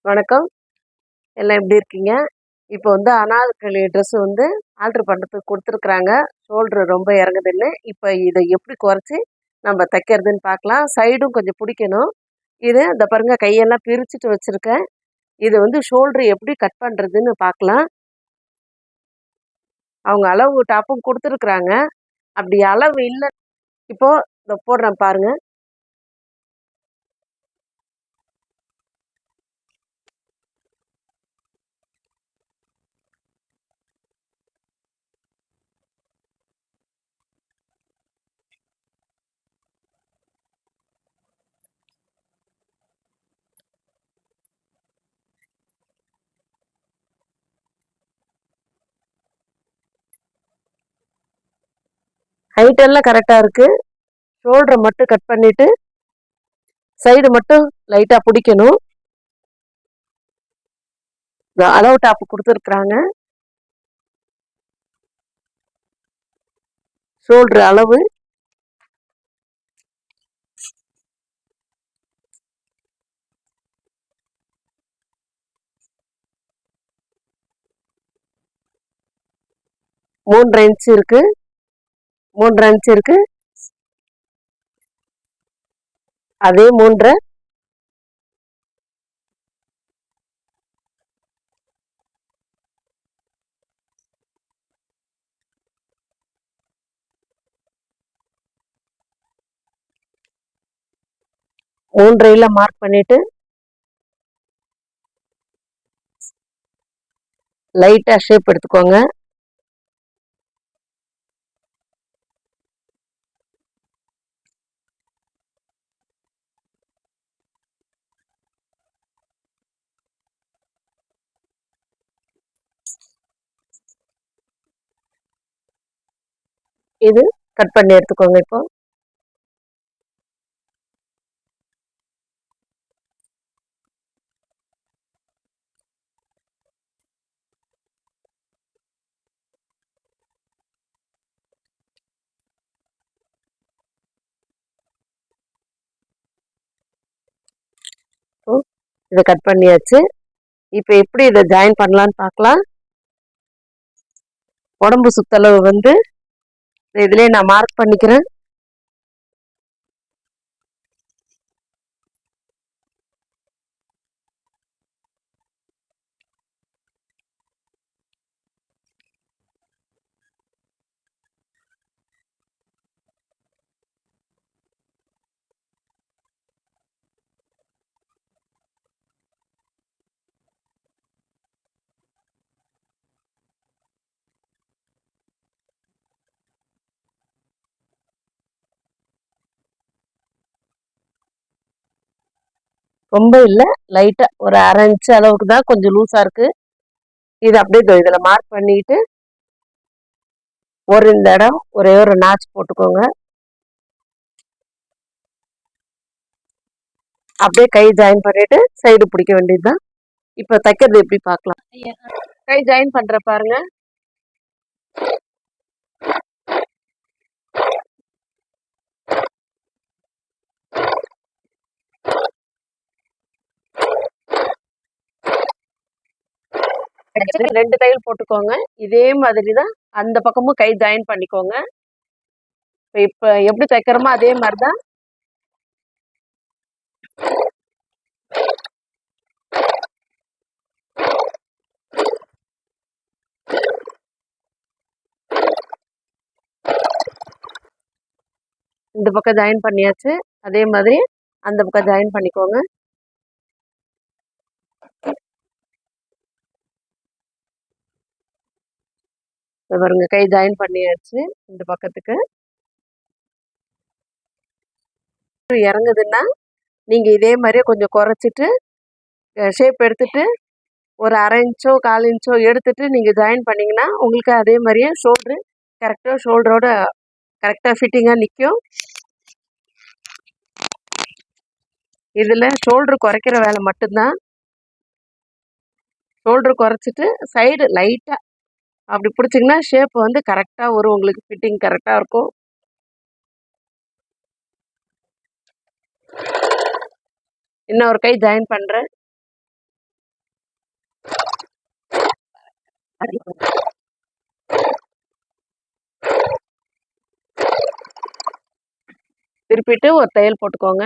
வணக்கம். எல்லாம் எப்படி இருக்கீங்க? இப்போ வந்து அனார்கலி ட்ரெஸ் வந்து ஆல்டர் பண்ணுறதுக்கு குடுத்துருக்குறாங்க. ஷோல்டர் ரொம்ப இறங்குதுன்னு. இப்ப இத எப்படி குறைச்சு நம்ம தைக்கிறதுன்னு பார்க்கலாம். சைடும் கொஞ்சம் பிடிக்கணும். இது இந்த பாருங்க கையெல்லாம் பிரிச்சுட்டு வச்சிருக்கேன். இது வந்து ஷோல்டர் எப்படி கட் பண்ணுறதுன்னு பார்க்கலாம். அவங்க அளவு டாப்பும் குடுத்துருக்குறாங்க. அப்படி அளவு இல்ல இப்போ இதோ போடுறேன் பாருங்க. ஹைட் எல்லாம் கரெக்ட்டா இருக்கு. ஷோல்டர மட்டும் கட் பண்ணிட்டு, சைடு மட்டும் லைட்டா பிடிக்கணும். அளவு டாப் குடுத்துருக்குறாங்க. ஷோல்டர் அளவு 3 இன்ச் இருக்கு. 3 இன்ச் இருக்கு. அதே 3 3 மார்க் பண்ணிட்டு லைட்டா ஷேப் எடுத்துக்கோங்க. இது கட் பண்ணி எடுத்துக்கோங்க இப்போ. இதை கட் பண்ணியாச்சு. இப்போ எப்படி இதை ஜாயின் பண்ணலான்னு பார்க்கலாம். உடம்பு சுத்தளவு வந்து இதுலயே நான் மார்க் பண்ணிக்கிறேன். ரொம்ப இல்லை, லைட்டா ஒரு 1/2 இன்ச் அளவுக்கு தான், கொஞ்சம் லூஸா இருக்கு. இது அப்படியே இதுல மார்க் பண்ணிட்டு இந்த இடம் ஒரே ஒரு நாச் போட்டுக்கோங்க. அப்படியே கை ஜாயின் பண்ணிட்டு சைடு பிடிக்க வேண்டியதுதான். இப்ப தைக்கிறது எப்படி பார்க்கலாம். கை ஜாயின் பண்ற பாருங்க. ரெண்டு தையல் போட்டுக்கோங்க. இதே மாதிரிதான் அந்த பக்கமும் கை ஜாயின் பண்ணிக்கோங்க. இப்ப எப்படி தைக்கிறோமோ அதே மாதிரிதான். இந்த பக்கம் ஜாயின் பண்ணியாச்சு. அதே மாதிரி அந்த பக்கம் ஜாயின் பண்ணிக்கோங்க. பாருங்க கை ஜாயின் பண்ணியாச்சு. இந்த பக்கத்துக்கு இறங்குதுன்னா நீங்க இதே மாதிரியே கொஞ்சம் குறைச்சிட்டு ஷேப் எடுத்துட்டு ஒரு 1/2 இன்ச்சோ 1/4 இன்ச்சோ எடுத்துட்டு நீங்க ஜாயின் பண்ணீங்கன்னா உங்களுக்கு அதே மாதிரியே ஷோல்டரு கரெக்டா ஷோல்டரோட கரெக்டா ஃபிட்டிங்கா நிற்கும். இதுல ஷோல்டர் குறைக்கிற வேலை மட்டும்தான். ஷோல்டர் குறைச்சிட்டு சைடு லைட்டா அப்படி பிடிச்சிங்கன்னா ஷேப் வந்து கரெக்டா வரும். உங்களுக்கு ஃபிட்டிங் கரெக்டா இருக்கும். இன்னொரு கை ஜாயின் பண்றேன். திருப்பிட்டு ஒரு தையல் போட்டுக்கோங்க.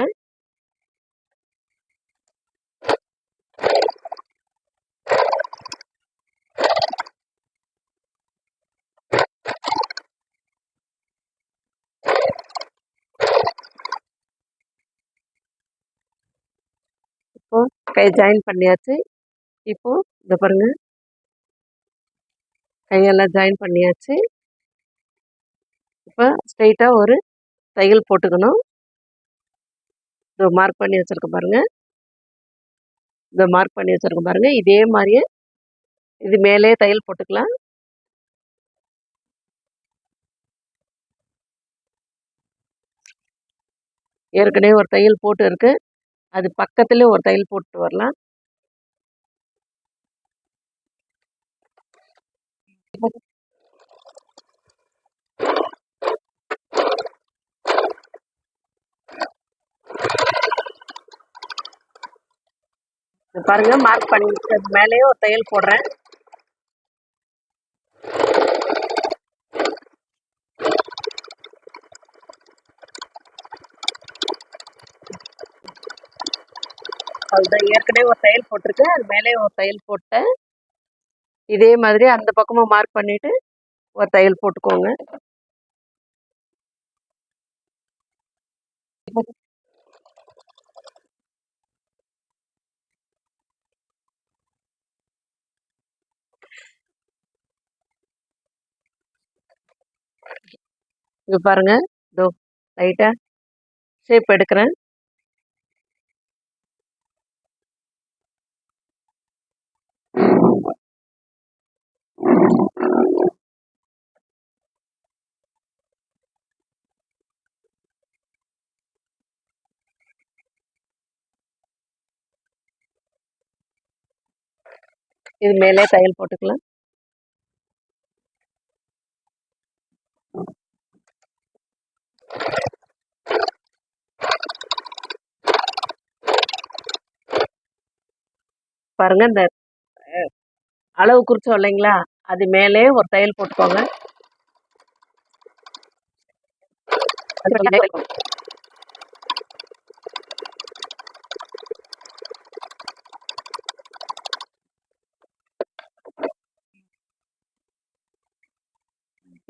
இப்போ கை ஜாயின் பண்ணியாச்சு. இப்போ இத பாருங்க, கையெல்லாம் ஜாயின் பண்ணியாச்சு. இப்போ ஸ்ட்ரெயிட்டா ஒரு தையல் போட்டுக்கணும். இதோ மார்க் பண்ணி வச்சிருக்கேன் பாருங்க. இத மார்க் பண்ணி வச்சிருக்கேன் பாருங்க. இதே மாதிரியே இது மேலேயே தையல் போட்டுக்கலாம். ஏற்கனவே ஒரு தையல் போட்டு இருக்கு. அது பக்கத்துலேயே ஒரு தையல் போட்டு வரலாம். பாருங்க, மார்க் பண்ணி மேலேயே ஒரு தையல் போடுறேன். அதுதான் ஏற்கனவே ஒரு தையல் போட்டிருக்கு. அது மேலேயே ஒரு தையல் போட்டேன். இதே மாதிரி அந்த பக்கமும் மார்க் பண்ணிட்டு ஒரு தையல் போட்டுக்கோங்க. இங்க பாருங்க, இதோ லைட்டா ஷேப் எடுக்கிறேன். இது மேலே தையல் போட்டுக்கலாம். பாருங்க, இந்த அளவு குறிச்சோம் இல்லைங்களா, அது மேலே ஒரு தையல் போட்டுக்கோங்க.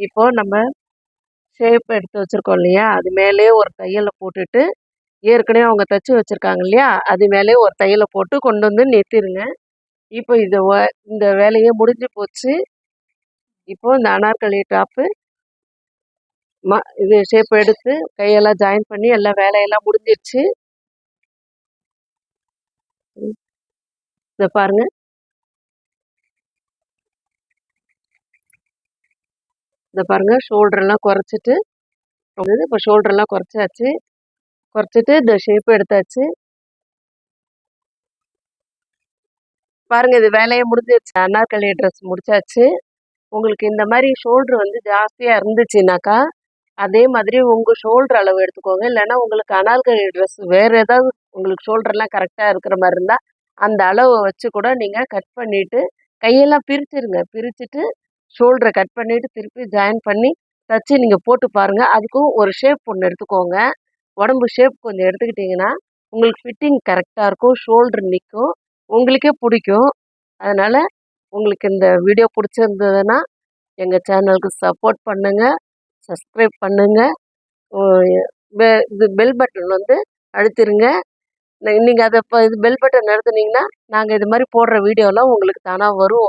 இப்போ நம்ம ஷேப் எடுத்து வச்சிருக்கோம் இல்லையா, அது மேலே ஒரு தையலை போட்டுட்டு ஏற்கனவே அவங்க தச்சு வச்சிருக்காங்க இல்லையா, அது மேலே ஒரு தையலை போட்டு கொண்டு வந்து நிறுத்திடுங்க. இப்போ இந்த வேலையே முடிஞ்சு போச்சு. இப்போ இந்த அனார்கலி டாப்பு இது ஷேப் எடுத்து கையெல்லாம் ஜாயின் பண்ணி எல்லா வேலையெல்லாம் முடிஞ்சிருச்சு. இதை பாருங்க, இதை பாருங்க, ஷோல்டர்லாம் குறைச்சிட்டு இப்போ ஷோல்டர்லாம் குறைச்சாச்சு. குறைச்சிட்டு இந்த ஷேப் எடுத்தாச்சு. பாருங்க, இது வேலையை முடிஞ்சிருச்சு. அனார்கலி ட்ரெஸ் முடிச்சாச்சு. உங்களுக்கு இந்த மாதிரி ஷோல்டர் வந்து ஜாஸ்தியாக இருந்துச்சுனாக்கா அதே மாதிரி உங்கள் ஷோல்டர் அளவு எடுத்துக்கோங்க. இல்லைன்னா உங்களுக்கு அனார்கலி ட்ரெஸ் வேறு ஏதாவது உங்களுக்கு ஷோல்டர்லாம் கரெக்டாக இருக்கிற மாதிரி இருந்தால் அந்த அளவை வச்சு கூட நீங்கள் கட் பண்ணிவிட்டு கையெல்லாம் பிரிச்சுருங்க. பிரிச்சுட்டு ஷோல்டரை கட் பண்ணிவிட்டு திருப்பி ஜாயின் பண்ணி தச்சு நீங்கள் போட்டு பாருங்கள். அதுக்கும் ஒரு ஷேப் ஒன்று எடுத்துக்கோங்க. உடம்பு ஷேப் கொஞ்சம் எடுத்துக்கிட்டிங்கன்னா உங்களுக்கு ஃபிட்டிங் கரெக்டாக இருக்கும். ஷோல்டர் நிற்கும், உங்களுக்கே பிடிக்கும். அதனால் உங்களுக்கு இந்த வீடியோ பிடிச்சிருந்ததுன்னா எங்கள் சேனலுக்கு சப்போர்ட் பண்ணுங்கள், சப்ஸ்கிரைப் பண்ணுங்கள். இது பெல் பட்டன் வந்து அழுத்திருங்க. நீங்கள் அதை இது பெல் பட்டன் அழுத்துனீங்கன்னா நாங்கள் இது மாதிரி போடுற வீடியோலாம் உங்களுக்கு தானாக வரும்.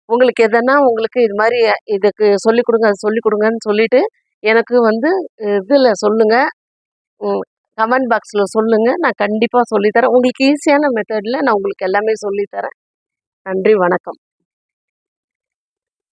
உங்களுக்கு எதனா உங்களுக்கு இது மாதிரி இதுக்கு சொல்லிக் கொடுங்க, அது சொல்லிக் கொடுங்கன்னு சொல்லிவிட்டு எனக்கு வந்து இதில் சொல்லுங்கள், கமெண்ட் பாக்ஸில் சொல்லுங்கள். நான் கண்டிப்பாக சொல்லித்தரேன். உங்களுக்கு ஈஸியான மெத்தடில் நான் உங்களுக்கு எல்லாமே சொல்லித்தரேன். நன்றி, வணக்கம்.